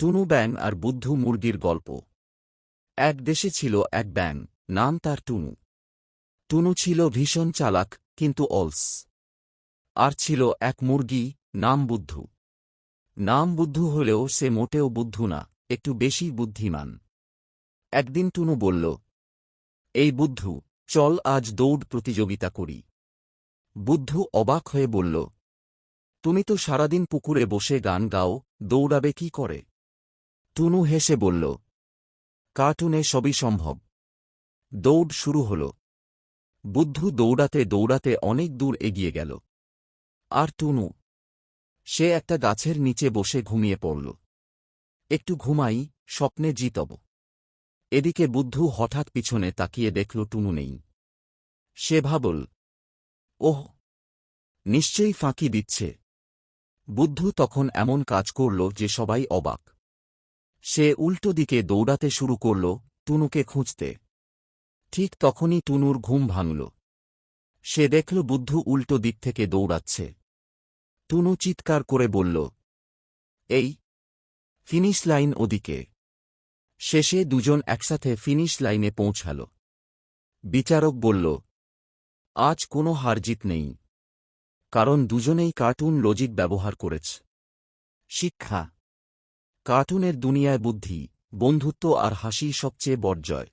টুনু ব্যাঙ আর বুদ্ধু মুরগির গল্প। এক দেশে ছিল এক ব্যাঙ, নাম তার টুনু। টুনু ছিল ভীষণ চালাক, কিন্তু অলস। আর ছিল এক মুরগি, নাম বুদ্ধু। নাম বুদ্ধু হলেও সে মোটেও বুদ্ধু না, একটু বেশি বুদ্ধিমান। একদিন টুনু বলল, এই বুদ্ধু, চল আজ দৌড় প্রতিযোগিতা করি। বুদ্ধু অবাক হয়ে বলল, তুমি তো সারাদিন পুকুরে বসে গান গাও, দৌড়াবে কি করে? টুনু হেসে বলল, কার্টুনে সবই সম্ভব। দৌড় শুরু হল। বুদ্ধু দৌড়াতে দৌড়াতে অনেক দূর এগিয়ে গেল। আর টুনু, সে একটা গাছের নিচে বসে ঘুমিয়ে পড়ল। একটু ঘুমাই, স্বপ্নে জিতব। এদিকে বুদ্ধু হঠাৎ পিছনে তাকিয়ে দেখল টুনু নেই। সে ভাবল, ওহ, নিশ্চয়ই ফাঁকি দিচ্ছে। বুদ্ধু তখন এমন কাজ করল যে সবাই অবাক। সে উল্টো দিকে দৌড়াতে শুরু করল, টুনুকে খুঁজতে। ঠিক তখনই টুনুর ঘুম ভাঙল। সে দেখল বুদ্ধু উল্টো দিক থেকে দৌড়াচ্ছে। টুনু চিৎকার করে বলল, এই, ফিনিশ লাইন ওদিকে। শেষে দুজন একসাথে ফিনিশ লাইনে পৌঁছাল। বিচারক বলল, আজ কোনো হারজিত নেই, কারণ দুজনেই কার্টুন লজিক ব্যবহার করেছে। শিক্ষা: কার্টুনের দুনিয়ায় বুদ্ধি, বন্ধুত্ব আর হাসি সবচেয়ে বড় জয়।